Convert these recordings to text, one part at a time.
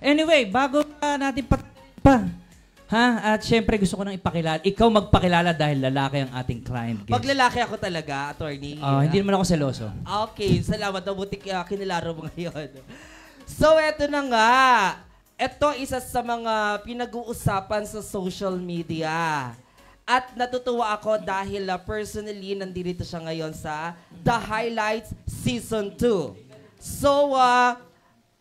Anyway, bago natin at syempre gusto ko nang ipakilala. Ikaw magpakilala dahil lalaki ang ating client guest. Pag lalaki ako talaga, attorney. Hindi naman ako seloso. Okay, salamat. Mabuti kinilaro mo ngayon. So, eto na nga. Ito isa sa mga pinag-uusapan sa social media. At natutuwa ako dahil personally nandito siya ngayon sa The Highlights Season 2. So,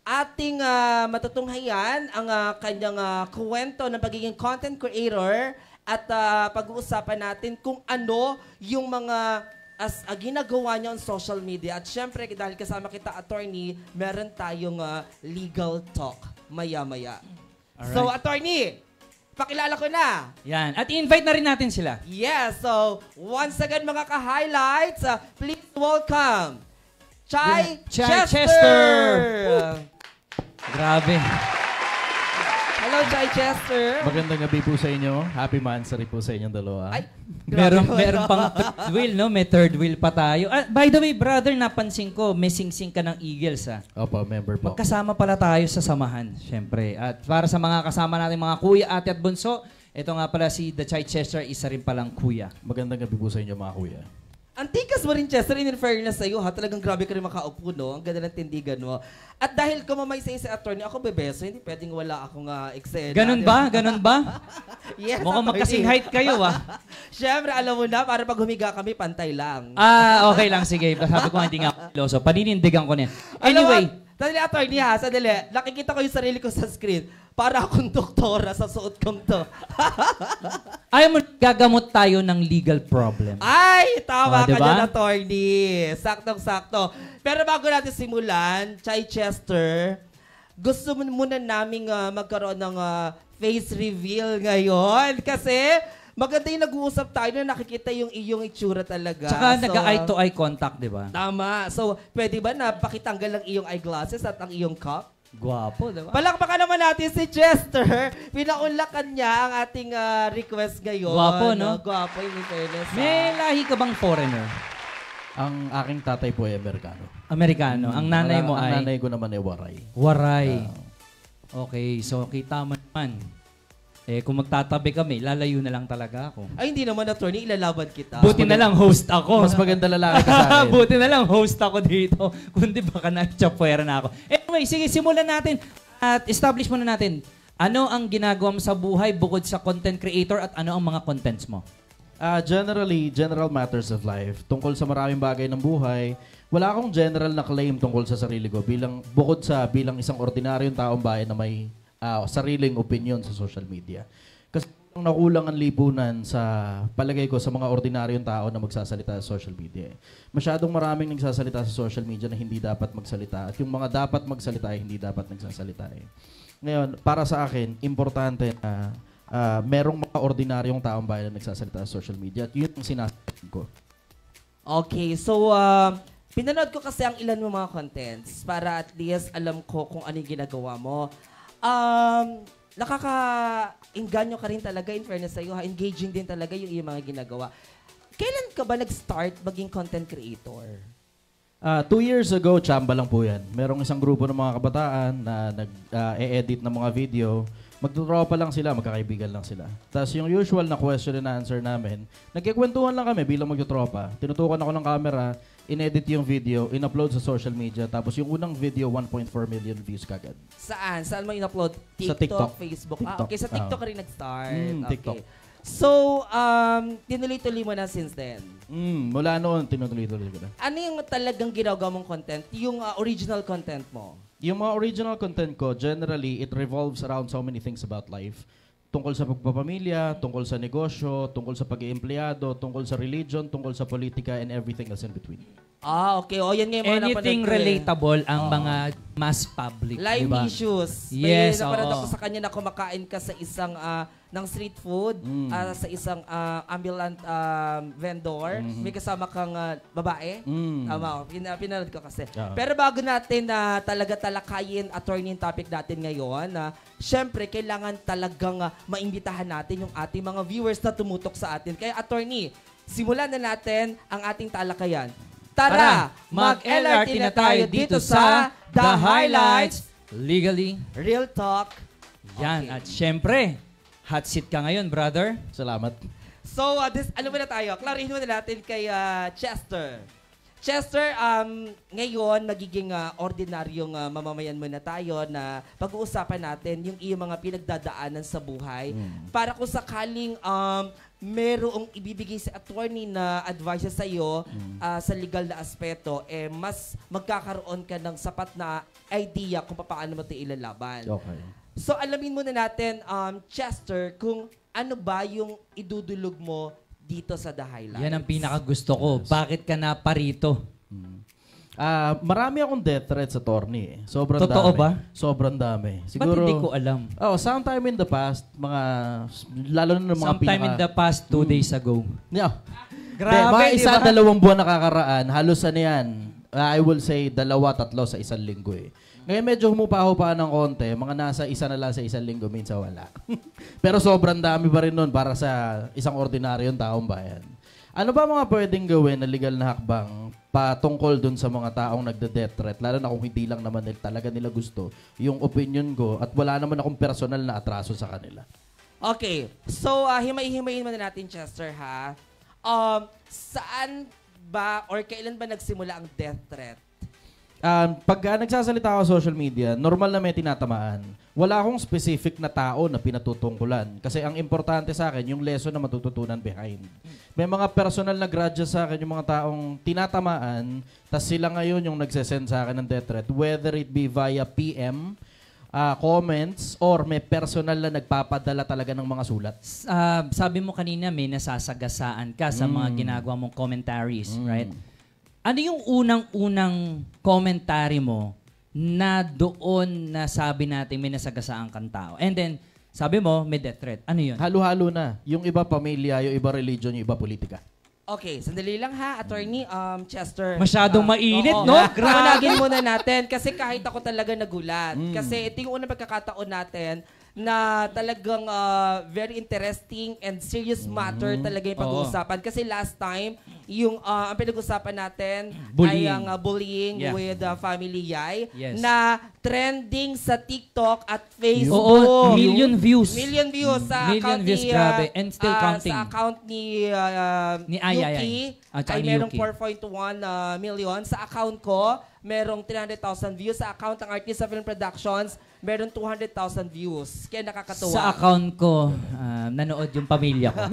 ating matutunghayan ang kanyang kwento ng pagiging content creator at pag-uusapan natin kung ano yung mga ginagawa niya on social media. At syempre, dahil kasama kita, attorney, meron tayong legal talk maya-maya. Alright. So, attorney, pakilala ko na. Yan. At i-invite na rin natin sila. Yes. So, once again, mga ka-highlights, please welcome Chai Chester! Grabe. Hello, Chai Chester. Magandang gabi po sa inyo. Happy Mansari po sa inyong dalawa. Ay, meron pang third wheel, no? May third wheel pa tayo. By the way, brother, napansin ko, may sing-sing ka ng Eagles, ha? Opo, member po. Magkasama pala tayo sa samahan, syempre. At para sa mga kasama natin, mga kuya, ate at bunso, ito nga pala si The Chai Chester, isa rin palang kuya. Magandang gabi po sa inyo, mga kuya. Antikas mo rin, Chester, in fairness sa'yo, ha? Talagang grabe ka rin makaupo, no? Ang ganda ng tindigan mo. At dahil kumamay sa isa attorney, ako bebeso, hindi pwedeng wala akong eksena. Ganun ba? Ganun ba? Yes, mukhang magkasing height kayo, ha? Siyempre, alam mo na, para pag humiga kami, pantay lang. Okay lang, sige. Sabi ko, hindi nga loso. Paninindigan ko niya. Anyway. Sandali, attorney, ha? Sandali. Nakikita ko yung sarili ko sa screen. Para akong doktora sa suot kong to. Ayaw mo, gagamot tayo ng legal problem. Ay, tama diba? ka dyan, attorney. Saktong-sakto. Pero bago natin simulan, Chai Chester, gusto muna naming magkaroon ng face reveal ngayon. Kasi maganda yung nag-uusap tayo na nakikita yung iyong itsura talaga. Tsaka nag-eye-to-eye contact, di ba? Tama. So, pwede ba na pakitanggal ang iyong eyeglasses at ang iyong cup? Gwapo, diba? Palakpakan naman natin si Chester. Pinaunlakan niya ang ating request ngayon. Gwapo, no? Gwapo, in fairness. May lahi ka bang foreigner? Ang aking tatay po ay Amerikano. Amerikano. Ang nanay mo ay? Ang nanay ko naman ay Waray. Waray. Okay, so kita mo naman. Kung magtatabi kami, lalayo na lang talaga ako. Ay, hindi naman, attorney. Ilalaban kita. Buti na lang host ako. Mas maganda lalaki ka sa akin. Buti na lang host ako dito. Kundi baka na-chapwera na ako. Anyway, sige, simulan natin. At establish muna natin. Ano ang ginagawa mo sa buhay bukod sa content creator at ano ang mga contents mo? Generally, general matters of life. Tungkol sa maraming bagay ng buhay, wala akong general na claim tungkol sa sarili ko. Bukod sa bilang isang ordinaryong taong bayan na may sariling opinion sa social media. Kasi nakulang ang lipunan sa palagay ko sa mga ordinaryong tao na magsasalita sa social media. Masyadong maraming nagsasalita sa social media na hindi dapat magsalita at yung mga dapat magsalita ay hindi dapat nagsasalita. Ngayon, para sa akin, importante na merong mga ordinaryong taong bayan na nagsasalita sa social media at yun ang sinasabi ko. Okay, so pinanood ko kasi ang ilan mo mga contents para at least alam ko kung ano yung ginagawa mo. Nakaka-engganyo ka rin talaga, in fairness sa'yo, engaging din talaga yung iyong mga ginagawa. Kailan ka ba nag-start maging content creator? 2 years ago, chamba lang po yan. Merong isang grupo ng mga kabataan na nag-e-edit ng mga video. Magtutropa lang sila, magkakaibigan lang sila. Tapos yung usual na question and answer namin, nagkikwentuhan lang kami bilang magtutropa. Tinutukan ako ng camera, in-edit yung video, in-upload sa social media, tapos yung unang video, 1.4 million views kagad. Saan? Saan mo in-upload? Sa TikTok. Facebook? TikTok. Okay, sa TikTok ka rin nag-start. TikTok. Okay. So, tinuloy-tuloy mo na since then? Mula noon, tinutuloy-tuloy ko na. Ano yung talagang ginagawa mong content? Yung original content mo? Yung mga original content ko, generally, it revolves around so many things about life. Tungkol sa pagpapamilya, tungkol sa negosyo, tungkol sa pag-iempleyado, tungkol sa religion, tungkol sa politika, and everything else in between. Okay. O, yan nga yung mga Anything napanood ko relatable ang mga mass public, live diba? issues. Yes, May napanood ako sa kanya na kumakain ka sa isang ng street food, sa isang ambulant vendor. May kasama kang babae. Tama, pinanood ko kasi. Pero bago natin talaga talakayin, attorney, yung topic natin ngayon, syempre, kailangan talagang maimbitahan natin yung ating mga viewers na tumutok sa atin. Kaya, attorney, simulan na natin ang ating talakayan. Tara, mag-LRT na tayo dito sa The Highlights Legally. Real talk. Yan. Okay. At syempre, hot seat ka ngayon, brother. Salamat. So, ano ba na tayo? Klarihin muna natin kay Chester. Chester, ngayon, nagiging ordinaryong mamamayan muna tayo na pag-uusapan natin yung iyong mga pinagdadaanan sa buhay. Para kung sakaling merong ibibigay sa attorney na advice sa iyo sa legal na aspeto, mas magkakaroon ka ng sapat na idea kung paano mo ito ilalaban. Okay. So, alamin muna natin, Chester, kung ano ba yung idudulog mo dito sa The Highlights. Yan ang pinakagusto ko. Bakit ka na parito? Marami akong death threats sa attorney. Sobrang Totoo dami. ba? Sobrang dami. Ba't hindi ko alam? Sometime in the past, lalo na ng mga Sometime in the past, 2 days ago. Yeah. Grabe, mga di isa, ba? 2 buwan nakakaraan, halos ano yan, I will say 2, 3 sa isang linggo eh. Ngayon medyo humupa-hupa ng konti, mga nasa isa na lang sa isang linggo, minsan wala. Pero sobrang dami pa rin nun para sa isang ordinaryong taong bayan. Ano ba mga pwedeng gawin na legal na hakbang patungkol dun sa mga taong nagde-death threat, lalo na kung hindi lang naman talaga nila gusto yung opinion ko at wala naman akong personal na atraso sa kanila? Okay. So, himay-himayin muna natin, Chester, ha? Saan ba or kailan ba nagsimula ang death threat? Pag nagsasalita ako sa social media, normal na may tinatamaan. Wala akong specific na tao na pinatutungkulan. Kasi ang importante sa akin, yung lesson na matututunan behind. May mga personal na grudges sa akin, yung mga taong tinatamaan, tas sila ngayon yung nagsesend sa akin ng death threat. Whether it be via PM, comments, or may personal na nagpapadala talaga ng mga sulat. Sabi mo kanina may nasasagasaan ka sa mga ginagawa mong commentaries, right? Ano yung unang-unang commentary mo na doon na sabi natin may nasagasaan kang tao? And then, sabi mo, may death threat. Ano yun? Halo-halo na. Yung iba pamilya, yung iba religion, yung iba politika. Okay, sandali lang ha, Attorney Chester. Masyadong mainit, oo. no? Grabe muna natin kasi kahit ako talaga nagulat. Kasi ito yung unang pagkakataon natin na talagang very interesting and serious matter talaga yung pag-uusapan. Kasi last time, yung ang pinag-usapan natin Bullying. ay ang bullying Yeah. with Family Yay Yes. na trending sa TikTok at Facebook. Oo, million views. Million views sa Million account views, ni, grabe. And still counting. Sa account ni, Ni Ay, Yuki, at saka ay ni merong Yuki. 4.1 million. Sa account ko, merong 300,000 views. Sa account ng Artista Film Productions, merong 200,000 views. Kaya nakakatuwa. Sa account ko, nanood yung pamilya ko.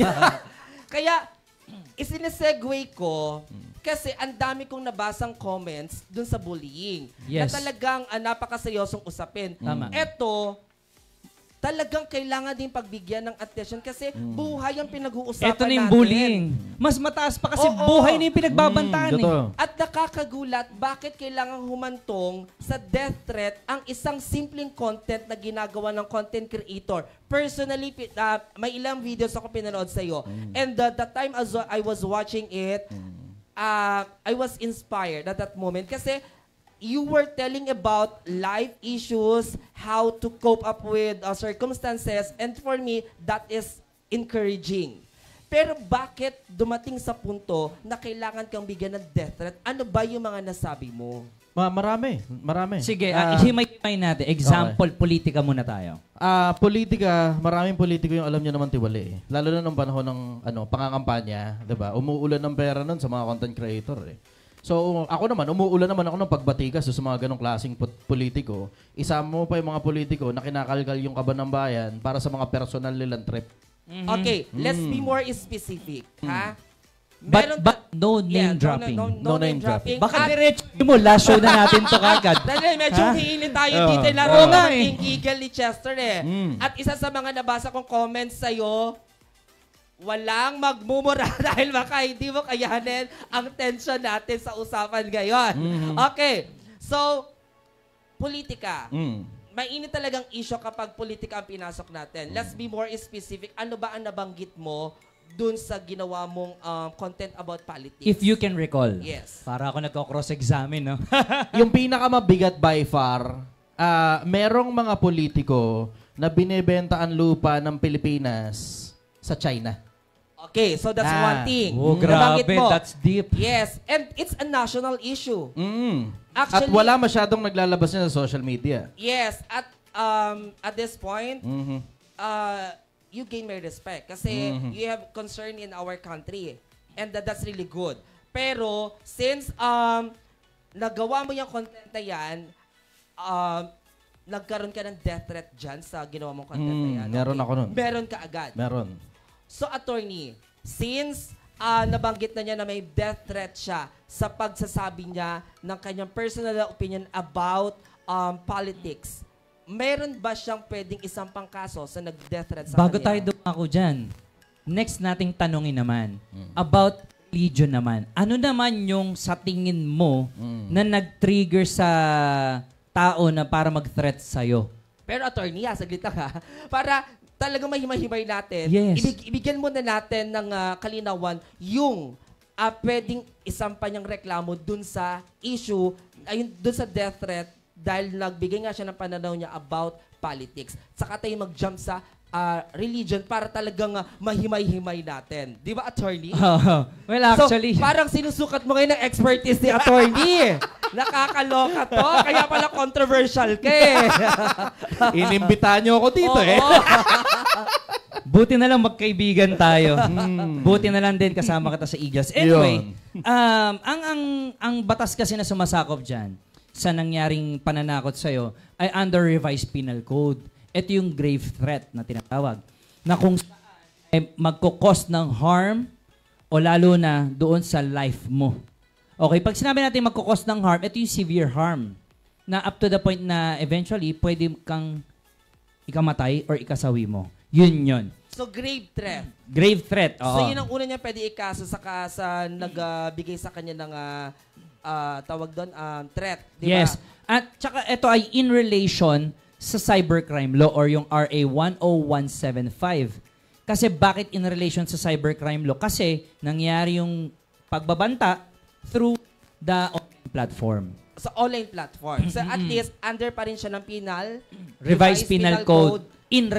Kaya, isinesegue ko kasi ang dami kong nabasang comments dun sa bullying. Na Yes. talagang napakaseryosong usapin. Tama. Eto, talagang kailangan din pagbigyan ng attention kasi buhay ang pinag-uusapan Ito na yung natin. bullying. Mas mataas pa kasi Oo. buhay na yung pinagbabantaan eh. Totoo. At nakakagulat, bakit kailangan humantong sa death threat ang isang simpleng content na ginagawa ng content creator? Personally, may ilang videos ako pinanood sa'yo. And the time as I was watching it, I was inspired at that moment kasi you were telling about life issues, how to cope up with circumstances, and for me, that is encouraging. Pero bakit dumating sa punto na kailangan kang bigyan ng death threat? Ano ba yung mga nasabi mo? Marami. Sige, ihimay-himay natin. Example, politika muna tayo. Politika, maraming politiko yung alam niyo naman tiwali eh. Lalo na nung panahon ng pangangampanya, 'di ba? Umuulan ng pera nun sa mga content creator eh. So, ako naman, umuulan naman ako ng pagbatikas sa mga ganong klaseng politiko. Isama mo pa yung mga politiko na kinakalkal yung kaban ng bayan para sa mga personal nilang trip. Okay, let's be more specific, ha? But no name dropping. No name dropping. Baka diretso mo, last show na natin to kagad. Dahil medyo hiilin tayo dito. Laro Oo na nga eh. King Eagle ni Chester eh. At isa sa mga nabasa kong comments sa'yo, walang magmumura dahil baka hindi mo kayanin ang tension natin sa usapan ngayon. Okay. So, politika. Mainit talagang issue kapag politika ang pinasok natin. Let's be more specific. Ano ba ang nabanggit mo dun sa ginawa mong content about politics? If you can recall. Yes. Para ako nagko-cross-examine, no? Yung pinakamabigat by far, merong mga politiko na binebenta ang lupa ng Pilipinas sa China. Okay, so that's one thing. Oh, Nabanggit grabe. mo. That's deep. Yes, and it's a national issue. At Actually, wala masyadong naglalabas niya sa social media. yes, at this point, you gain my respect kasi you have concern in our country and that's really good. Pero since nagawa mo yung content na yan, nagkaroon ka ng death threat dyan sa ginawa mong content na yan. Meron ako nun. Meron ka agad. Meron. So, attorney, since nabanggit na niya na may death threat siya sa pagsasabi niya ng kanyang personal opinion about politics, meron ba siyang pwedeng isang pangkaso sa nag-death threat sa Bago kanya? tayo dumako dyan, next nating tanongin naman, about religion naman. Ano naman yung sa tingin mo na nag-trigger sa tao na para mag-threat sa'yo? Pero attorney, saglit lang ha. Para talagang mahimay-himay natin, Yes. ibigyan muna natin ng kalinawan yung pwedeng isampa niyang reklamo dun sa issue, ayun, dun sa death threat dahil nagbigay nga siya ng pananaw niya about politics. Saka tayo mag-jump sa religion para talagang mahimay-himay natin. Di ba, attorney? Well, actually, So, parang sinusukat mo ngayon ng expertise ni attorney. Nakakaloka to. Kaya pala controversial ka eh. Inimbitahan niyo ako dito eh. buti na lang magkaibigan tayo. Buti na lang din kasama kita sa Eagles. Anyway, ang batas kasi na sumasakop dyan sa nangyaring pananakot sa'yo ay under revised penal code. Ito yung grave threat na tinatawag. Na kung saan ay magkukos ng harm o lalo na doon sa life mo. Okay, pag sinabi natin magkukos ng harm, ito yung severe harm. Na up to the point na eventually pwede kang ikamatay or ikasawi mo. Yun. So, grave threat. Grave threat. Oo. So, yun ang una niya pwede ikaso sa nagbigay sa kanya ng tawag doon, threat. Di ba? Yes. At saka ito ay in relation sa cybercrime law or yung RA 10175. Kasi bakit in relation sa cybercrime law? Kasi nangyari yung pagbabanta through the online platform. Sa online platform. So, at least, under pa rin siya ng Revised Penal Code in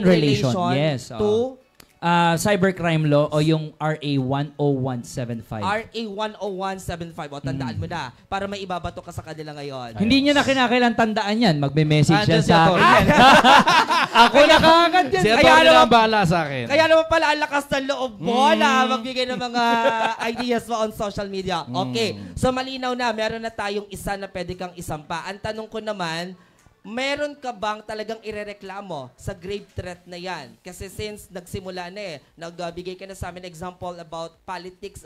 relation, yes. To cybercrime law o yung RA 10175. RA 10175. O, tandaan mo na. Para may ibabato ka sa kanila ngayon. Hindi niya na kinakailan tandaan yan. Magme-message yan Andyan si sa Atty. akin. Ako na kagad yan. Si Kaya Atty. na naman- ang bahala sa akin. Kaya naman pala ang lakas ng loob mo na magbigay ng mga ideas mo on social media. Okay. So malinaw na, meron na tayong isa na pwede kang isampa. Ang tanong ko naman, meron ka bang talagang irereklamo sa grave threat na yan? Kasi since nagsimula na nagbigay ka na sa amin example about politics,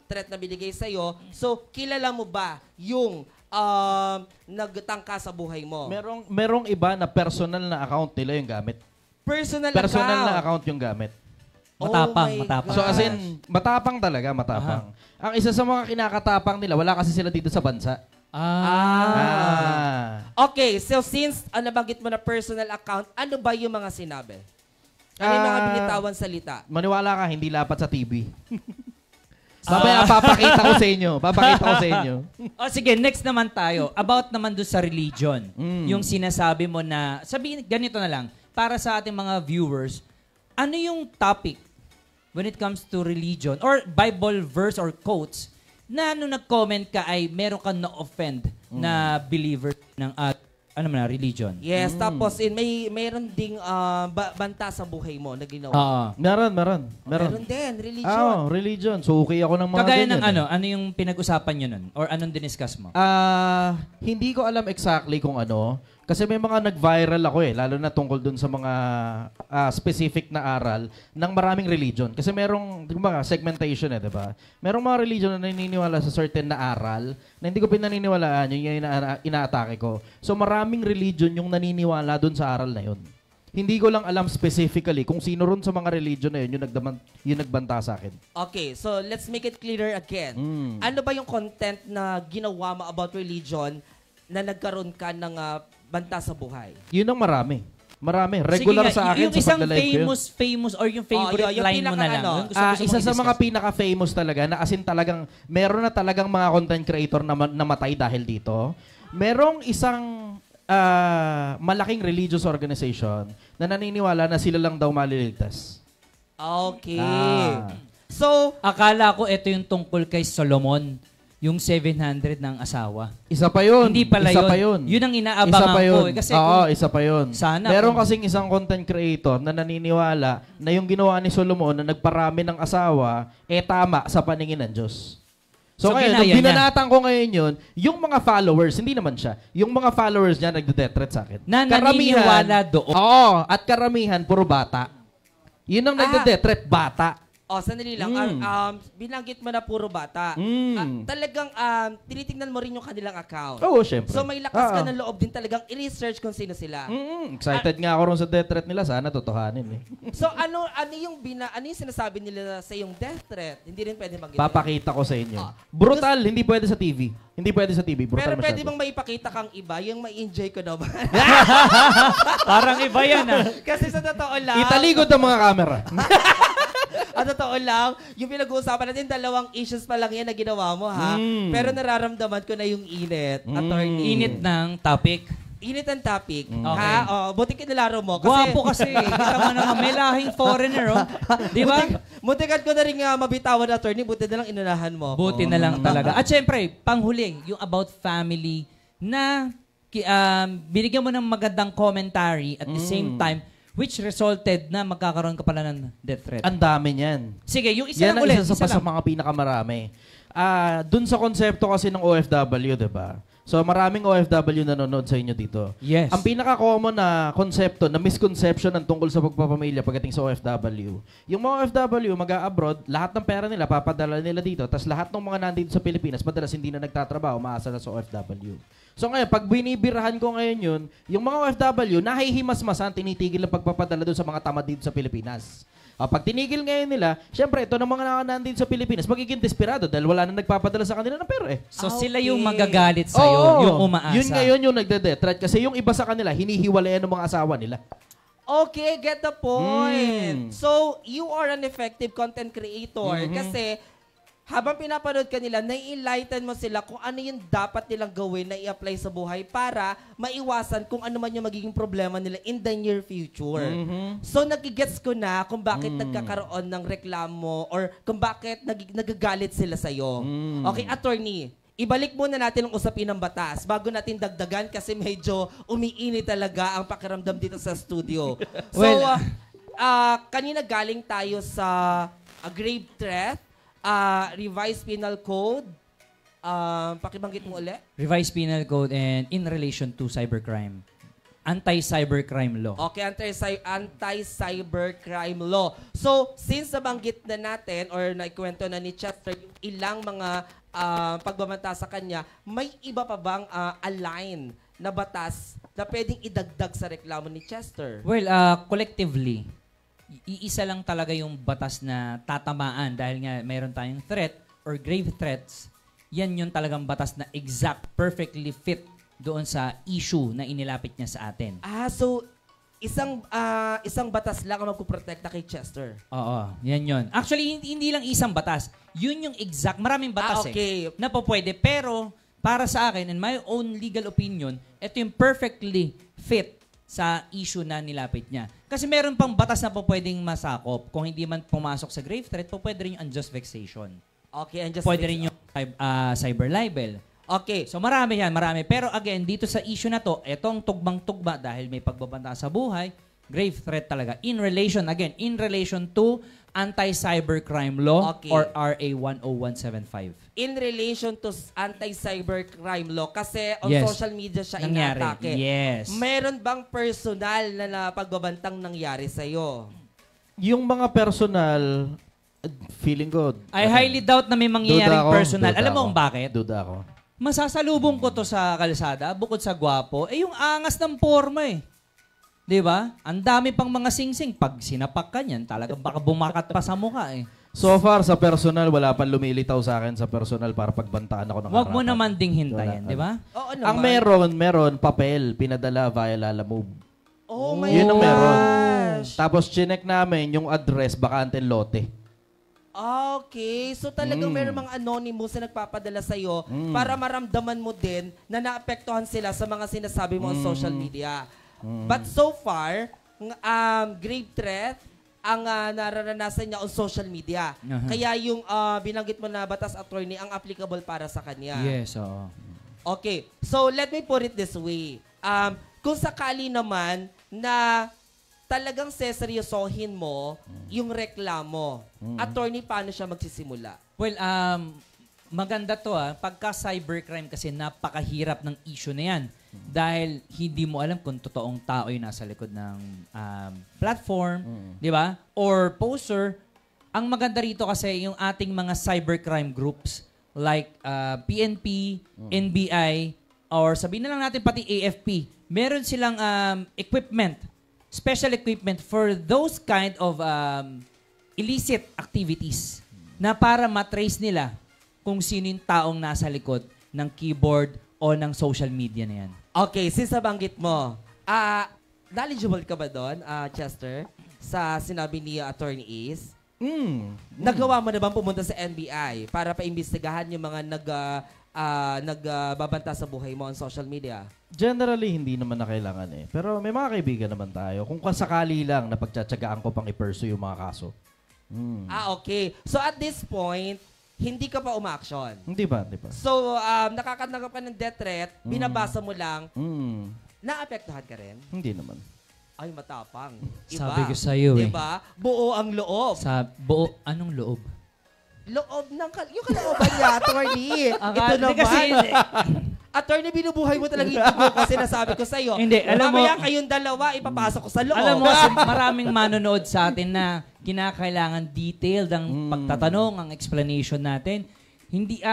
threat na binigay sa'yo. So, kilala mo ba yung nagtangka sa buhay mo? Merong iba na personal na account nila yung gamit. Personal Na account. account yung gamit. Matapang, Oh my matapang. So as in, matapang talaga, matapang. Ang isa sa mga kinakatapang nila, wala kasi sila dito sa bansa. Okay, so since nabanggit mo na personal account, ano ba yung mga sinabi? Ano yung mga binitawan salita? Maniwala ka, hindi lapat sa TV. Mamaya papakita ko sa inyo. Papakita ko sa inyo. O sige, next naman tayo. About naman doon sa religion. Yung sinasabi mo na, sabihin, ganito na lang, para sa ating mga viewers, ano yung topic when it comes to religion or Bible verse or quotes na nung nag-comment ka ay meron kang na-offend na believer ng religion? Yes, tapos mayroon ding banta sa buhay mo na ginawa. Oo. Meron. Meron din, religion. Religion. Suki ako ng mga Kagaya ganyan. ng ano yung pinag-usapan nyo nun? Or anong diniscuss mo? Hindi ko alam exactly kung ano. Kasi may mga nag-viral ako lalo na tungkol dun sa mga specific na aral ng maraming religion. Kasi merong, di ba, segmentation di ba? Merong mga religion na naniniwala sa certain na aral na hindi ko pinaniniwalaan, yun yung inaatake ko. So maraming religion yung naniniwala dun sa aral na yun. Hindi ko lang alam specifically kung sino ron sa mga religion na yun yung nagbanta sa akin. Okay, so let's make it clearer again. Ano ba yung content na ginawa mo about religion na nagkaroon ka ng banta sa buhay? Yun ang marami. Regular Sige nga, sa akin yung sa isang pagla-live ko yun. famous or yung favorite yung line mo na lang. Yung gusto mo Isa sa i-discuss. mga pinaka-famous talaga na as in talagang meron na talagang mga content creator na namatay dahil dito. Merong isang malaking religious organization na naniniwala na sila lang daw maliligtas. Okay. Ah. So, Akala ko ito yung tungkol kay Solomon, yung 700 ng asawa. Isa pa yun. Hindi pala isa yun. Pa yun. Yun ang Isa inaabangan pa ko. yun. Kasi Oo, kung, isa pa yun. Sana Meron kung- kasing isang content creator na naniniwala na yung ginawa ni Solomon na nagparami ng asawa, tama sa paningin ng Diyos. So, So, ngayon, ginaya nung niya. binanatan ko ngayon yun, yung mga followers, hindi naman siya, yung mga followers niya nagde-death threat sa akin. Na naniniwala doon. Oo, at karamihan, puro bata. Yun ang nagde-death threat, bata. sandali lang. Binanggit mo na puro bata. Talagang tinitingnan mo rin yung kanilang account. Oo, syempre. So may lakas ka ng loob din talagang i-research kung sino sila. Excited nga ako ron sa death threat nila. Sana totohanin eh. So ano yung sinasabi nila sa yung death threat? Hindi rin pwede mag Papakita ko sa inyo. Brutal, hindi pwede sa TV. Hindi pwede sa TV. Brutal Pero pwede masyado. bang maipakita kang iba? Yung ma-enjoy ko naman. parang iba yan ah. Kasi sa totoo lang, Italigod ang mga camera. ang totoo lang, yung pinag-uusapan natin, 2 issues pa lang yan na ginawa mo, ha? Pero nararamdaman ko na yung init, attorney. Init ng topic. Init ang topic. Okay. Ha? Buti kinilaro mo. Gwapo kasi. Kita mo naman, may lahing foreigner, oh. Di ba? Muntikan ko na rin mabitawan, attorney. Buti na lang inunahan mo. Buti na lang talaga. At syempre, panghuli, yung about family na binigyan mo ng magandang commentary at the same time, which resulted na magkakaroon ka pala ng death threat. Ang dami niyan. Sige, yung isa Yan lang ang ulit. isa sa lang. mga pinakamarami. Dun sa konsepto kasi ng OFW, di ba? So maraming OFW nanonood sa inyo dito. Yes. Ang pinaka-common na konsepto, na misconception ng tungkol sa pagpapamilya pagdating sa OFW. Yung mga OFW mag-a-abroad, lahat ng pera nila papadala nila dito, tapos lahat ng mga nandito sa Pilipinas, madalas hindi na nagtatrabaho, maasa na sa OFW. So ngayon, pag binibirahan ko ngayon yun, yung mga OFW, nahihimas-masan, tinitigil ang pagpapadala doon sa mga tamad dito sa Pilipinas. Pag tinigil ngayon nila, syempre, ito ng mga nandito sa Pilipinas, magiging desperado dahil wala na nagpapadala sa kanila ng pera eh. So Okay. sila yung magagalit sa'yo, yung umaasa. Yun ngayon yung nagde-death threat kasi yung iba sa kanila, hinihiwalayan ng mga asawa nila. Okay, get the point. So, you are an effective content creator kasi habang pinapanood ka nila, nai-enlighten mo sila kung ano yung dapat nilang gawin na i-apply sa buhay para maiwasan kung ano man yung magiging problema nila in the near future. So, nagigets ko na kung bakit nagkakaroon ng reklamo or kung bakit nagagalit sila sa'yo. Okay, attorney, ibalik muna natin ang usapin ng batas bago natin dagdagan kasi medyo umiinit talaga ang pakiramdam dito sa studio. So, kanina galing tayo sa grave threat, revised penal code, pakibanggit mo ulit. Revised Penal Code and in relation to cybercrime. Anti-cybercrime law. Okay, anti-cybercrime law. So, since nabanggit na natin or naikwento na ni Chester yung ilang mga pagbabanta sa kanya, may iba pa bang align na batas na pwedeng idagdag sa reklamo ni Chester? Well, collectively, iisa lang talaga yung batas na tatamaan dahil nga mayroon tayong threat or grave threats. Yan yung talagang batas na exact, perfectly fit doon sa issue na inilapit niya sa atin. So isang batas lang ang magpuprotekta kay Chester. Oo, yan yun. Actually, hindi lang isang batas. Yun yung exact, maraming batas Okay. na po pwede. Pero, para sa akin, in my own legal opinion, ito yung perfectly fit sa issue na nilapit niya. Kasi meron pang batas na po pwedeng masakop. Kung hindi man pumasok sa grave threat, po pwede rin yung unjust vexation. Okay, and just Pwede rin yung cyber libel. Okay. So marami yan, marami. Pero again, dito sa issue na to, etong tugmang-tugma dahil may pagbabanta sa buhay, grave threat talaga. In relation to anti-cybercrime law Okay. or RA 10175. In relation to anti-cybercrime law, kasi on Yes. social media siya Nangyari. inaatake. Yes. Meron bang personal na pagbabantang nangyari sa'yo? Yung mga personal, feeling ko. I highly doubt na may mangyayaring personal. Alam mo kung bakit? Duda ako. Masasalubong ko to sa kalsada, bukod sa gwapo, yung angas ng forma eh. 'Di ba? Ang dami pang mga singsing. Pag sinapak ka niyan, talagang baka bumakat pa sa mukha eh. So far, sa personal, wala pa lumilitaw sa akin sa personal para pagbantaan ako ng Huwag mo harapan. naman ding hintayin, Wala. 'di ba? Oo Ang meron, papel, pinadala via Lalamove. Oh my Yun ang meron. gosh. Tapos, chinek namin yung address, bakante lote. Okay. So talagang meron mga anonymous na nagpapadala sa'yo para maramdaman mo din na naapektuhan sila sa mga sinasabi mo on social media. But so far, grave threat ang nararanasan niya on social media. Aha. Kaya yung binanggit mo na batas attorney ang applicable para sa kanya. Yes, oo. Okay. So, let me put it this way. Kung sakali naman na talagang seseryosohin mo yung reklamo, attorney, paano siya magsisimula? Well, maganda to Pagka cybercrime kasi napakahirap ng issue na yan. Dahil hindi mo alam kung totoong tao yung nasa likod ng platform, di ba? Or poster. Ang maganda rito kasi yung ating mga cybercrime groups like PNP, NBI, or sabihin na lang natin pati AFP, meron silang equipment, special equipment for those kind of illicit activities na para matrace nila kung sino yung taong nasa likod ng keyboard o ng social media na yan. Okay, since nabanggit mo, knowledgeable ka ba doon, Chester, sa sinabi ni Attorney Ace? Nagawa mo na bang pumunta sa NBI para paimbestigahan yung mga nagbabanta sa buhay mo on social media? Generally, hindi naman na kailangan eh. Pero may mga kaibigan naman tayo. Kung kasakali lang na pagtsatsagaan ko pang i-pursue yung mga kaso. Okay. So at this point, hindi ka pa umaaksyon. Hindi ba? Hindi ba? So, nakakatanggap ka ng death threat, binabasa mo lang, naapektuhan ka rin? Hindi naman. Ay, matapang. Sabi ko sa'yo diba? Buo ang loob. Sa buo, anong loob? Loob ng, yung kalooban niya, attorney. Ito naman. Kasi, Attorney, binubuhay mo talaga yung dugo kasi nasabi ko sa'yo. Hindi, alam mo- Mamaya kayong dalawa, ipapasok ko sa loob. alam mo, kasi maraming manonood sa atin na kinakailangan detailed ang pagtatanong, ang explanation natin. Hindi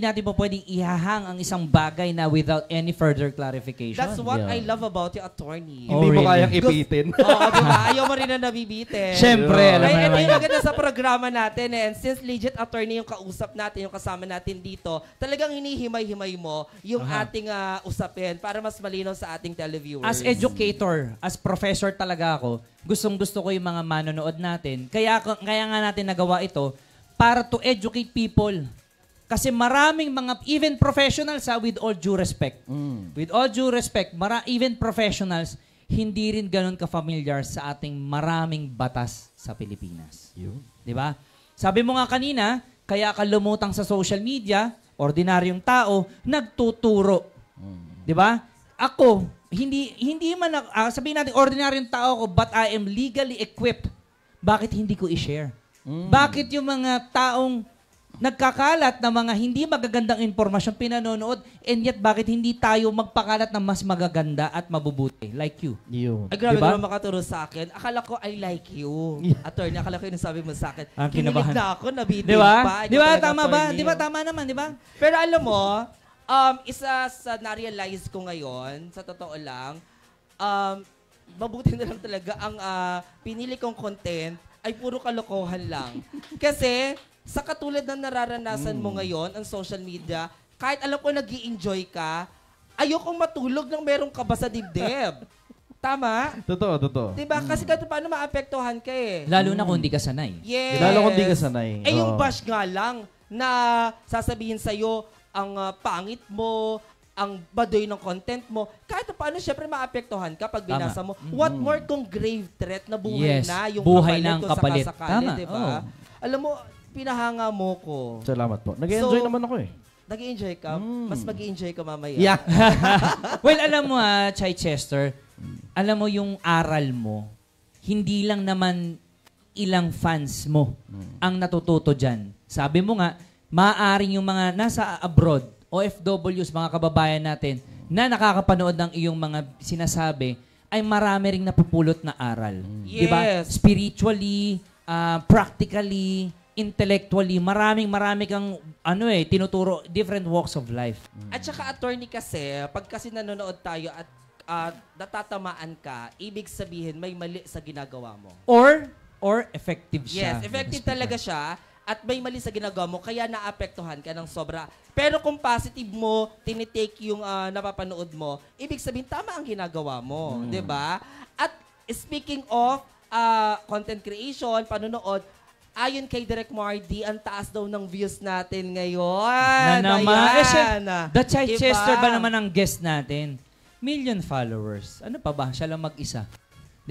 natin po pwedeng ihahang ang isang bagay na without any further clarification. That's what Yeah. I love about you, attorney. Oh, Hindi mo really? kayang ipitin. Oo, diba? Ayaw mo rin na nabibitin. Siyempre, alam mo Ay, ito naman yung yan. maganda sa programa natin. And since legit attorney yung kausap natin, yung kasama natin dito, talagang hinihimay-himay mo yung ating usapin para mas malinaw sa ating televiewers. As educator, as professor talaga ako, gustong-gusto ko yung mga manonood natin. Kaya nga natin nagawa ito para to educate people. Kasi maraming mga, even professionals with all due respect. With all due respect, even professionals, hindi rin ganun ka-familiar sa ating maraming batas sa Pilipinas. Di ba? Sabi mo nga kanina, kaya ka lumutang sa social media, ordinaryong tao, nagtuturo. Di ba? Ako, hindi man, sabihin natin, ordinaryong tao ako, but I am legally equipped. Bakit hindi ko i-share? Bakit yung mga taong nagkakalat ng mga hindi magagandang impormasyon pinanonood, and yet bakit hindi tayo magpakalat ng mas magaganda at mabubuti like you? Yun. Ay, grabe Diba? naman makaturo sa akin. Akala ko, I like you. Attorney, akala ko yung nasabi mo sa akin. Ang Kinilig kinabahan. na ako, nabitin Di ba? pa. Di ba? Tama ba? Di ba? Tama naman, di ba? Pero alam mo, isa sa na-realize ko ngayon, sa totoo lang, mabuti na lang talaga ang pinili kong content ay puro kalokohan lang. Kasi, sa katulad ng nararanasan mo ngayon ang social media, kahit alam ko nag-i-enjoy ka, ayokong matulog nang merong kaba sa dibdib. Tama? Totoo. Diba? Kasi kahit paano maapektuhan ka eh. Lalo na kung hindi ka sanay. Yes. Lalo kung di ka sanay. Eh yung Oo. bash nga lang na sasabihin sa'yo ang pangit mo, ang badoy ng content mo, kahit paano syempre maapektuhan ka pag binasa mo. What more kung grave threat na buhay Yes. na yung Buhay kapalit ng kung kapalit. sakasakali, Tama. diba? Oo. Alam mo, pinahanga mo ko. Salamat po. Nag-enjoy So, naman ako eh. Nag-i-enjoy ka? Mas mag-i-enjoy ka mamaya. Yeah. Well, alam mo Chichester, alam mo yung aral mo, hindi lang naman ilang fans mo ang natututo dyan. Sabi mo nga, maaaring yung mga nasa abroad, OFWs, mga kababayan natin, na nakakapanood ng iyong mga sinasabi, ay marami ring napupulot na aral. Diba? Yes. Spiritually, practically, intellectually, marami kang tinuturo different walks of life. At saka attorney kasi, pag kasi nanonood tayo at natatamaan ka, ibig sabihin may mali sa ginagawa mo. Or effective siya. Yes, effective talaga siya at may mali sa ginagawa mo kaya naapektuhan ka ng sobra. Pero kung positive mo, tinitake yung napapanood mo, ibig sabihin tama ang ginagawa mo, 'di ba? At speaking of content creation, panonood, ayon kay Direk Mardy, ang taas daw ng views natin ngayon. Na naman. Ayan. The Chichester Diba? ba naman ang guest natin? 1,000,000 followers. Ano pa ba? Siya lang mag-isa.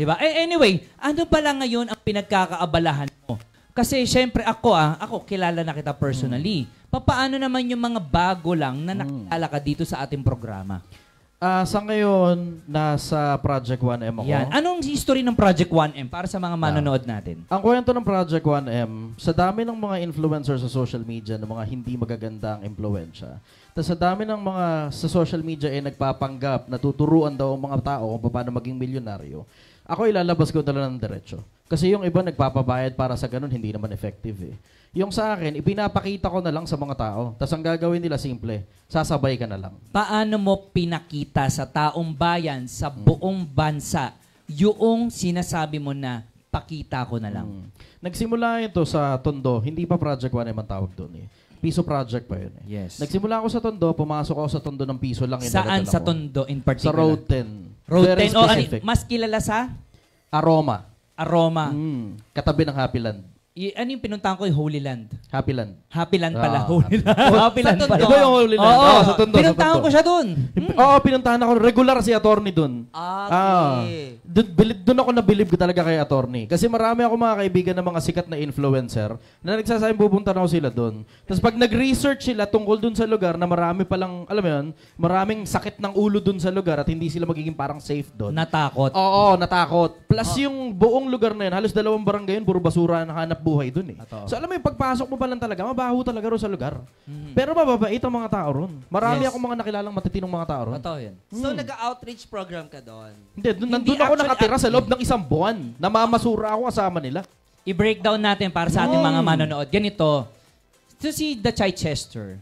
Di ba? Anyway, ano pala ngayon ang pinagkakaabalahan mo? Kasi syempre ako kilala na kita personally. Paano naman yung mga bago lang na nakilala ka dito sa ating programa? Sa ngayon, nasa Project 1M ako. Yan. Anong history ng Project 1M para sa mga manonood natin? Ang kwento ng Project 1M, sa dami ng mga influencers sa social media, ng mga hindi magagandang impluensya, tapos sa dami ng mga sa social media nagpapanggap, natuturuan daw ang mga tao kung paano maging milyonaryo, ako ilalabas ko talaga ng diretso. Kasi yung iba nagpapabayad para sa ganun, hindi naman effective eh. Yung sa akin, ipinapakita ko na lang sa mga tao. Tapos ang gagawin nila, simple. Sasabay ka na lang. Paano mo pinakita sa taong bayan, sa buong bansa, yung sinasabi mo na pakita ko na lang? Nagsimula ito sa Tondo. Hindi pa Project 1M ang tawag doon eh. Piso Project pa yun eh. Yes. Nagsimula ako sa Tondo, pumasok ako sa Tondo ng piso lang. Saan sa Tondo in particular? Sa Road 10. Road Very 10. specific. Mas kilala sa? Aroma. Aroma. Katabi ng Happy Land. Ano yung pinuntahan ko? Yung Holy Land. Happy Land. Happy Land pala. Ah. Holy Land. Happy Land pala. Iba yung Holy Land. Oo, Sa Tondo. pinuntahan ko siya dun. Oo, pinuntahan ako. Regular si attorney dun. Okay. Doon ako nabilib talaga kay attorney. Kasi marami ako mga kaibigan ng mga sikat na influencer na nagsasabing pupunta na ako sila doon. Tapos pag nag-research sila tungkol doon sa lugar na marami palang, alam mo yun, maraming sakit ng ulo doon sa lugar at hindi sila magiging parang safe doon. Natakot. Oo, natakot. Plus yung buong lugar na yun, halos 2 barangay yun, puro basura ang hanap buhay doon eh. So alam mo yung pagpasok mo pa lang talaga, mabaho talaga ron sa lugar. Pero mababait ang mga tao ron. Marami Yes. akong mga nakilalang matitinong mga tao ron. Totoo yan. So, nag-outreach program ka doon? Hindi, nandun Hindi, ako actually, nakatira sa loob ng 1 buwan. Namamasura ako kasama nila. I-breakdown natin para sa ating mga manonood. Ganito. So si The Chichester,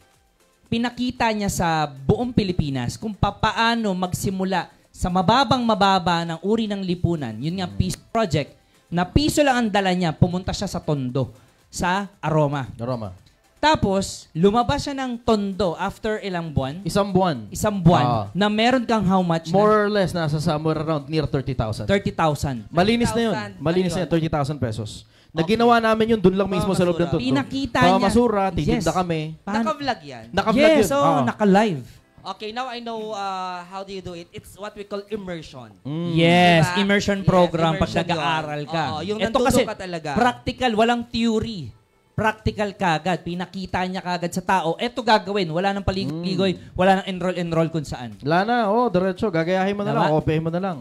pinakita niya sa buong Pilipinas kung paano magsimula sa mababa ng uri ng lipunan. Yun nga, Peace Project. Na piso lang ang dala niya, pumunta siya sa Tondo, sa Aroma. Roma. Tapos, lumabas siya ng Tondo after ilang buwan? 1 buwan. Isang buwan na meron kang how much More or less, nasa somewhere around near 30,000. 30,000. Malinis na yun. 30,000. Malinis na Ano yun, 30,000 pesos. Naginawa namin yun doon lang mismo sa loob ng Tondo. Pinakita niya. Masura, titinda Yes. kami. Naka-vlog yan? Naka-vlog Yes, yun. Oo. naka-live. Okay, now I know how do you do it. It's what we call immersion. Yes, Diba? immersion Yes, program pag immersion nag-aaral yun. ka. Oo, yung Ito nandun kasi ka talaga. practical, walang theory. Practical kagad. Pinakita niya kagad sa tao. Ito gagawin. Wala nang paligoy, wala nang enroll kung saan. Wala na, diretso. Gagayahin mo na lang, Tama. kopyahin mo na lang.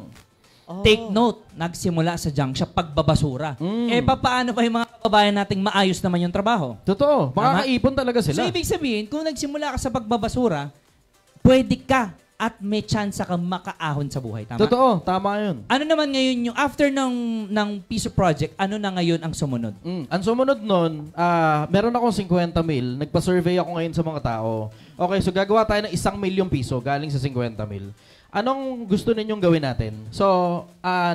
Take note, nagsimula sa junk shop, pagbabasura. Paano ba yung mga kababayan nating maayos naman yung trabaho? Totoo, makakaipon talaga So, sila. ibig sabihin, kung nagsimula ka sa pagbabasura, pwede ka at may chance ka makaahon sa buhay. Tama? Totoo, tama yun. Ano naman ngayon yung after ng Piso Project, ano na ngayon ang sumunod? Ang sumunod nun, meron akong 50 mil. Nagpa-survey ako ngayon sa mga tao. Okay, so gagawa tayo ng 1 milyong piso galing sa 50 mil. Anong gusto ninyong gawin natin? So,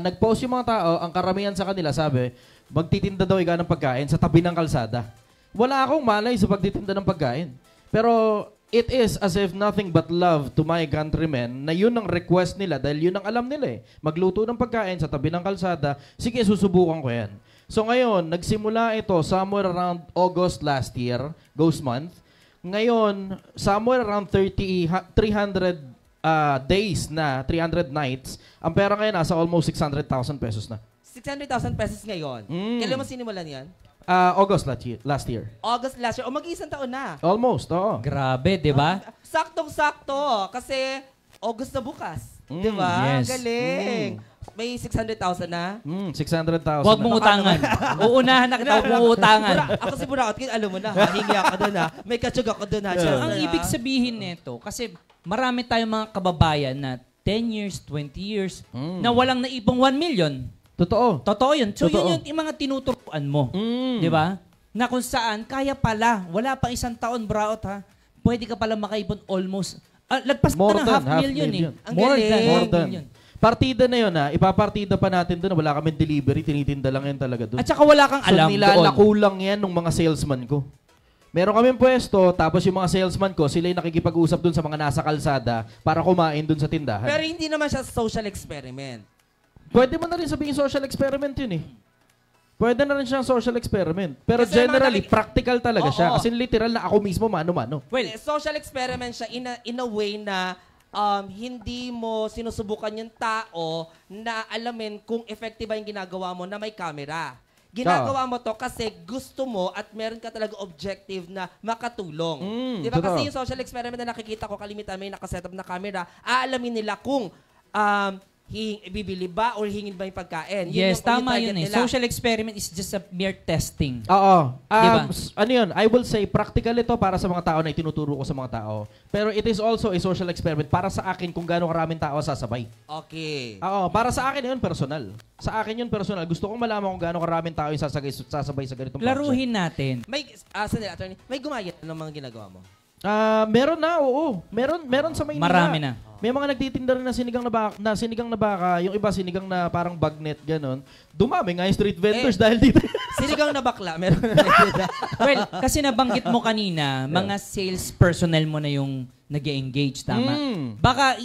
nag-post yung mga tao, ang karamihan sa kanila sabi, magtitinda daw ika ng pagkain sa tabi ng kalsada. Wala akong malay sa pagtitinda ng pagkain. Pero it is as if nothing but love to my countrymen na yun ang request nila dahil yun ang alam nila eh. Magluto ng pagkain sa tabi ng kalsada, sige, susubukan ko yan. So ngayon, nagsimula ito somewhere around August last year, Ghost Month. Ngayon, somewhere around 300 days na, 300 nights, ang pera ngayon nasa almost 600,000 pesos na. 600,000 pesos ngayon. Kailan mo sinimulan yan? August last year. August last year. O mag-isang taon na. Almost, oo. Grabe, di ba? Saktong-sakto. Kasi August na bukas. Di ba? yes. Galing. May 600,000 na. 600,000 Huwag na. mong utangan. Uunahan na kita, huwag mong utangan. Ako si Burakot, alam mo na, hingi ako doon ha. May katsug ako doon ha. So, ang ibig sabihin nito, kasi marami tayong mga kababayan na 10 years, 20 years, na walang naipong 1 million. Totoo. Totoo yun. So, Totoo. yun yung mga tinuturuan mo. Di ba? Na kung saan, kaya pala, wala pang 1 taon, Braot ha, pwede ka pala makaipon almost, lagpas More ka ng than half million eh. Ang More galing. than More half than. million. Partida na yun ha. Ipapartida pa natin doon. Wala kami delivery. Tinitinda lang yan talaga doon. At saka wala kang alam so, nilalako doon. lang yan ng mga salesman ko. Meron kaming pwesto, tapos yung mga salesman ko, sila yung nakikipag-usap doon sa mga nasa kalsada para kumain doon sa tindahan. Pero hindi naman siya social experiment. Pwede mo na rin sabihin social experiment yun eh. Pwede na rin siyang social experiment. Pero Kasi generally, mga practical talaga Oo. siya. Kasi literal na ako mismo mano-mano. Well, Social experiment siya in a way na hindi mo sinusubukan yung tao na alamin kung effective ba yung ginagawa mo na may camera. Ginagawa mo to kasi gusto mo at meron ka talaga objective na makatulong. Di ba? Totoo. Kasi yung social experiment na nakikita ko, kalimitan may nakasetup na camera, aalamin nila kung bibili ba or hingin ba yung pagkain. Yes, tama target yun eh. nila. Social experiment is just a mere testing. Oo. Diba? Ano yun? I will say, practical ito para sa mga tao na itinuturo ko sa mga tao. Pero it is also a social experiment para sa akin kung gaano karaming tao sasabay. Okay. Oo. Para sa akin yun, personal. Sa akin yun, personal. Gusto kong malaman kung gaano karaming tao yung sasabay sa ganitong project. Laruhin natin. May, sandali, attorney, may gumaya ng mga ginagawa mo? Meron na, oo. Meron sa Maynila. Marami na. May mga nagtitinda rin na sinigang na baka, yung iba sinigang na parang bagnet, ganon. Dumami nga yung street vendors dahil dito. Sinigang na bakla, meron na. Well, kasi nabanggit mo kanina, mga sales personnel mo na yung nag-engage, tama? Baka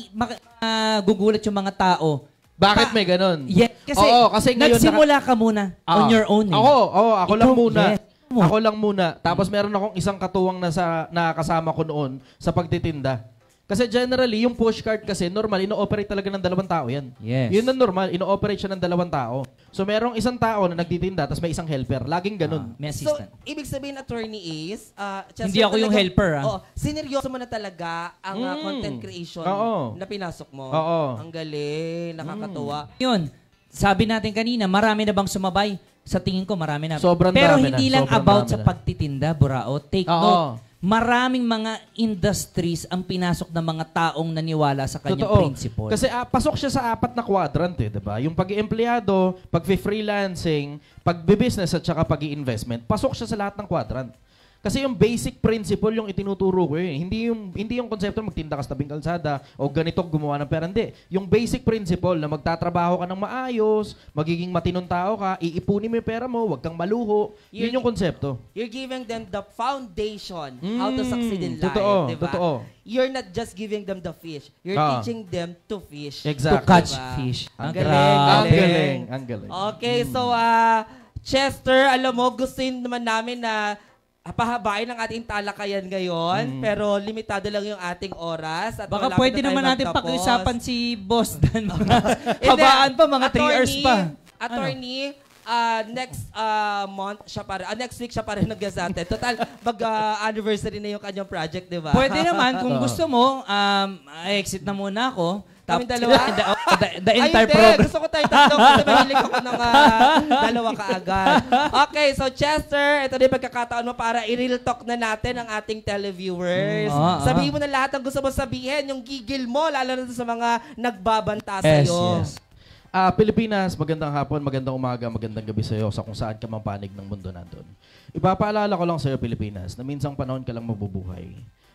gugulat yung mga tao. Bakit may ganon? Yeah, kasi ngayon nagsimula ka muna on your own. Eh. Ako lang muna. Yes. Ako lang muna. Tapos meron akong isang katuwang na kasama ko noon sa pagtitinda. Kasi generally, yung push cart kasi normal, ino-operate talaga ng 2 tao yan. Yes. Yun ang normal, ino-operate siya ng 2 tao. So merong isang tao na nagtitinda, tapos may isang helper. Laging ganun. May So, assistant. ibig sabihin, attorney is, Hindi ako yung helper, Oo, sineryoso mo na talaga ang content creation Oo. na pinasok mo. Oo. Ang galing, nakakatuwa. Yun, sabi natin kanina, marami na bang sumabay? Sa tingin ko, marami na. Sobrang Pero dami hindi na. lang Sobrang about dami sa na. pagtitinda, Burao. Take Oo. note. Maraming mga industries ang pinasok ng mga taong naniwala sa kanyang Totoo. principle. Kasi pasok siya sa 4 na quadrant eh, 'di ba? Yung pag-empleyado, pag-freelancing, pag-business at saka pag-investment, pasok siya sa lahat ng quadrant. Kasi yung basic principle yung itinuturo ko eh. Hindi yung konsepto na magtinda ka sa tabing kalsada o ganito gumawa ng pera. Hindi. Yung basic principle na magtatrabaho ka ng maayos, magiging matinong tao ka, iipunin mo yung pera mo, huwag kang maluho. Yun yung konsepto. You're giving them the foundation how to succeed in life. Totoo, Diba? totoo. You're not just giving them the fish. You're teaching them to fish. Exactly. To catch Diba? fish. Ang Grabe. galing, Ang galing. Ang galing. Okay, so Chester, alam mo, gustuin naman namin na pahabain ang ating talakayan ngayon, pero limitado lang yung ating oras. At Baka malapit pwede na tayo naman natin magtapos. pakiusapan si Boss Dan. Habaan pa, mga 3 hours pa. Attorney, next month siya pa rin, next week siya pa rin nag-guest natin. Total, mag-anniversary na yung kanyang project, di ba? Pwede naman, kung gusto mo, exit na muna ako. Kaming dalawa? The entire Ayun din, program. gusto ko tayo tatlo kasi mahilig ako ng dalawa kaagad. Okay, so Chester, ito na yung pagkakataon mo para i-real talk na natin ang ating televiewers. Sabihin mo na lahat ng gusto mo sabihin, yung gigil mo, lalo na sa mga nagbabanta sa'yo. Yes. Pilipinas, magandang hapon, magandang umaga, magandang gabi sa iyo sa kung saan ka mang panig ng mundo nandun. Ipapaalala ko lang sa iyo, Pilipinas, na minsang panahon ka lang mabubuhay.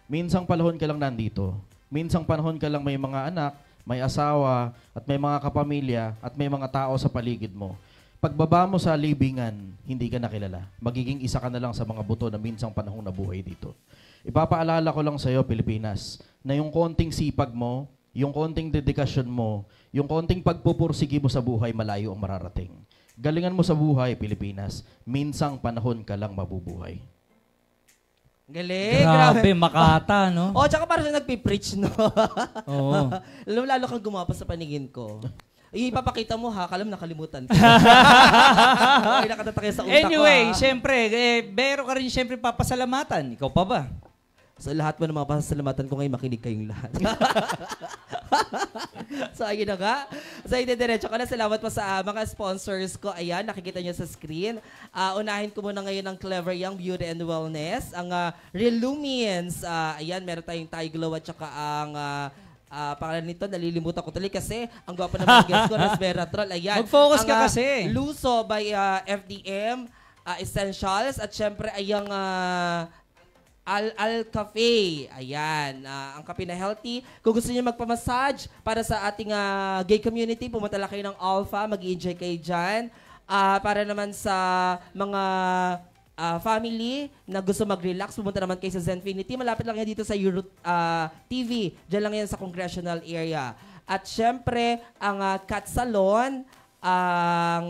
Minsang panahon ka lang nandito. Minsang panahon ka lang may mga anak, may asawa, at may mga kapamilya, at may mga tao sa paligid mo. Pagbaba mo sa libingan, hindi ka nakilala. Magiging isa ka na lang sa mga buto na minsang panahong nabuhay dito. Ipapaalala ko lang sa iyo, Pilipinas, na yung konting sipag mo, yung konting dedikasyon mo, yung konting pagpupursigi mo sa buhay, malayo ang mararating. Galingan mo sa buhay, Pilipinas. Minsang panahon ka lang mabubuhay. Galing. Grabe, makata, no? Oh, tsaka parang siya nagpipreach, no? Oo. Lalo kang gumapa sa paningin ko. Ipapakita mo ha, kalam nakalimutan ko. Ay, nakatatakay sa utak Anyway, ko ha. syempre, meron ka rin syempre papasalamatan. Ikaw pa ba? So lahat mo ng mga pasasalamatan ko ngayon, makinig kayong lahat. So ayun na nga. So ide-diretso ko na. Salamat po sa mga sponsors ko. Ayan, nakikita nyo sa screen. Unahin ko muna ngayon ang Clever Young Beauty and Wellness. Ang Relumens. Ayan, meron tayong Thai Glow at saka ang pangalan nito, nalilimutan ko tuloy kasi ang gwapo ng mga guest ko, Resveratrol. Ayan. Mag-focus Ang, ka kasi. Luso by FDM Essentials at syempre ayang Al Cafe. Ayan. Ang kape na healthy. Kung gusto niyo magpamassage para sa ating gay community, pumunta lang kayo ng Alpha. Mag-enjoy kayo dyan. Para naman sa mga family na gusto mag-relax, pumunta naman kayo sa Zenfinity. Malapit lang yan dito sa Euro TV. Diyan lang yan sa congressional area. At syempre, ang Cat Salon, ang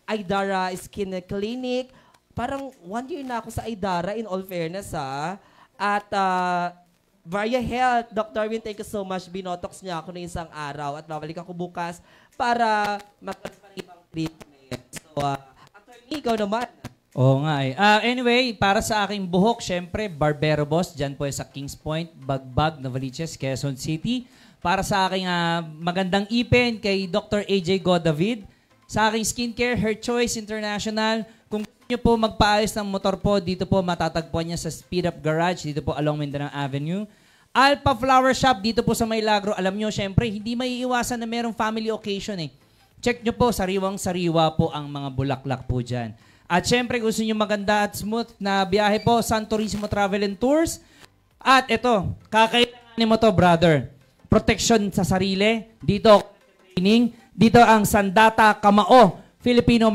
Aidara Skin Clinic. Parang 1 year na ako sa Aidara, in all fairness ha. At Varia Health. Dr. Arwin, thank you so much. Binotox niya ako ng isang araw at babalik ako bukas para magpapalibang treatment. So, attorney, ikaw naman. Oo nga eh. Anyway, para sa aking buhok, syempre, Barbero Boss, dyan po sa Kings Point, Bagbag, Novaliches, Quezon City. Para sa aking magandang ipin kay Dr. AJ Godavid. Sa aking skincare, Her Choice International. Kung gusto nyo po magpaayos ng motor po, dito po matatagpuan niya sa Speed Up Garage, dito po along Mindanao Avenue. Alpha Flower Shop, dito po sa Maylagro. Alam nyo, syempre, hindi maiiwasan na merong family occasion eh. Check nyo po, sariwang-sariwa po ang mga bulaklak po dyan. At syempre, gusto nyo maganda at smooth na biyahe po, San Turismo Travel and Tours. At ito, kakailanganin mo to, brother. Protection sa sarili. Dito, training. Dito ang Sandata Kamao, Filipino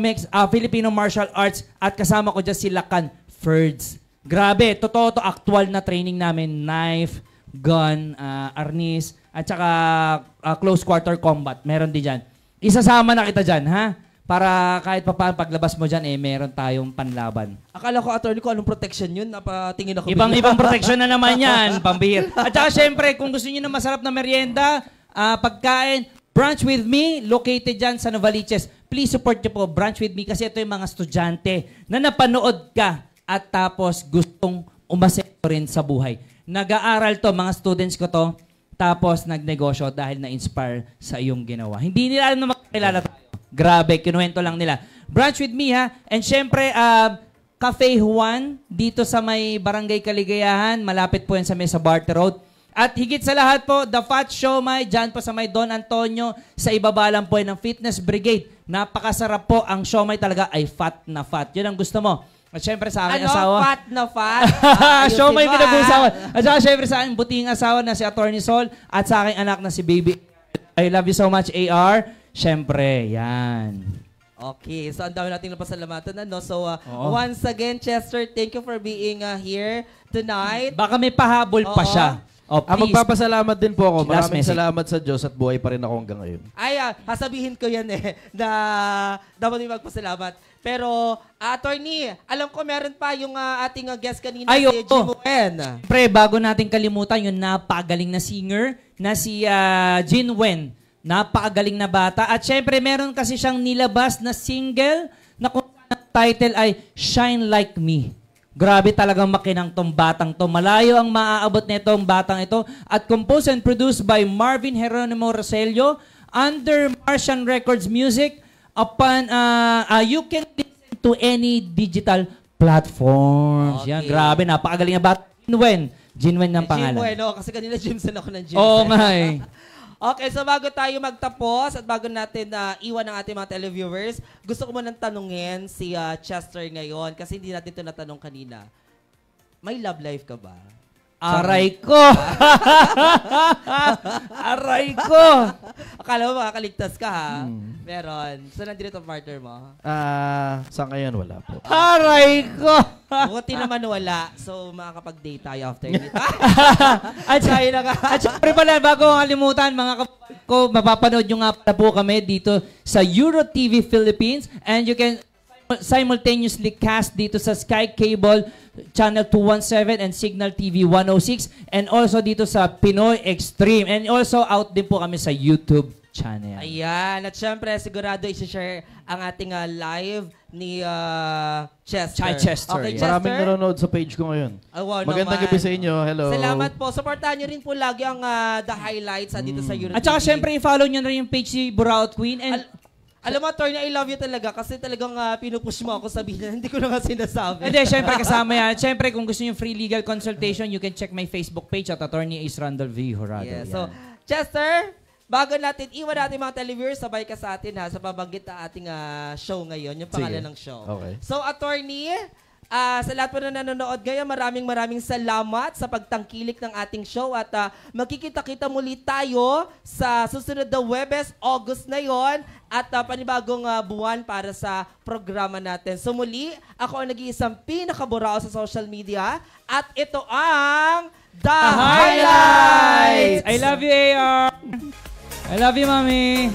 Martial Arts. At kasama ko dyan si Lakan Ferds. Grabe, totoo to, actual na training namin. Knife, gun, arnis, at saka close quarter combat. Meron din dyan. Isasama na kita dyan, ha? Para kahit pa paglabas mo dyan, meron tayong panlaban. Akala ko, attorney, ko anong protection yun? Napatingin ako. Ibang protection na naman yan, pambihir. At saka syempre, kung gusto niyo na masarap na merienda, pagkain, Brunch with Me, located dyan sa Novaliches. Please support niyo po Brunch with Me kasi ito yung mga estudyante na napanood ka at tapos gustong umasenso rin sa buhay. Nag-aaral to, mga students ko to, tapos nagnegosyo dahil na-inspire sa iyong ginawa. Hindi nila alam na makakilala tayo. Grabe, kinuwento lang nila. Brunch with Me, ha? And syempre, Cafe Juan, dito sa may Barangay Kaligayahan. Malapit po yan sa Mesa Barter Road. At higit sa lahat po, The Fat Siomai, dyan po sa may Don Antonio, sa ibaba lang po yan ng Fitness Brigade. Napakasarap po. Ang siomai talaga ay fat na fat. Yun ang gusto mo. At syempre sa aking asawa. Fat na fat? Siomai pinag-usawan. At saka syempre sa aking buting asawa na si Attorney Sol at sa aking anak na si Baby. I love you so much, AR. Siyempre, yan. Okay, so ang dami nating napasalamatan. So, once again, Chester, thank you for being here tonight. Baka may pahabol pa siya. Please. Magpapasalamat din po ako. Maraming salamat sa Diyos at buhay pa rin ako hanggang ngayon. Ay, sasabihin ko yan na dapat may magpasalamat. Pero, attorney, alam ko meron pa yung ating guest kanina, si Jim Wen. Pre, bago natin kalimutan yung napakagaling na singer na si Jin Wen. Napakagaling na bata. At syempre, meron kasi siyang nilabas na single na kung ang title ay Shine Like Me. Grabe talagang makinang tong batang to. Malayo ang maaabot nitong batang ito. At composed and produced by Marvin Geronimo Roselio under Martian Records Music. You can listen to any digital platforms. Okay. Yan, grabe. Napakagaling na bata. Jin Wen ng pangalan. Jim Wen, kasi kanina Jimson ako ng Jimson. Oo nga eh. Okay, so bago tayo magtapos at bago natin iwan ang ating mga televiewers, gusto ko munang tanungin si Chester ngayon kasi hindi natin ito natanong kanina. May love life ka ba? Aray ko! Aray ko! Akala mo makakaligtas ka, ha? Meron. So, nandito ang partner mo? Sa ngayon, wala po. Aray ko! Buti naman wala. So, makakapag-date tayo after nito. At syempre pala, bago ang kalimutan, mga kapatid ko, mapapanood nyo nga pala po kami dito sa Euro TV Philippines and you can simultaneously cast dito sa Sky Cable Channel 217 and Signal TV 106 and also dito sa Pinoy Extreme and also out din po kami sa YouTube channel. Ayan. At syempre, sigurado isi-share ang ating live ni Chester. Chester. Okay, Yeah. Chester? Maraming nanonood sa page ko ngayon. Wow, Magandang naman. gabi sa inyo. Hello. Salamat po. Supportahan nyo rin po lagi ang the highlights dito sa Euro At saka TV. syempre, i-follow nyo na rin yung page ni Buraot Queen and alam mo, Attorney, I love you talaga kasi talagang pinupush mo ako sabihin na hindi ko na nga sinasabi. hindi, syempre kasama yan. Syempre, kung gusto nyo free legal consultation, you can check my Facebook page at Attorney Ace Randall V. Horado. Yeah, Yan. so, Chester, bago natin iwan natin mga televiewers, sabay ka sa atin sa pabanggit na ating show ngayon, yung pangalan ng show. Okay. So, Attorney, sa lahat po na nanonood ngayon, maraming salamat sa pagtangkilik ng ating show at magkikita-kita muli tayo sa susunod na Webes, August na yon at panibagong buwan para sa programa natin. So muli, ako ang nag-iisang pinakaburao sa social media at ito ang The Highlights! I love you, AR! I love you, Mami!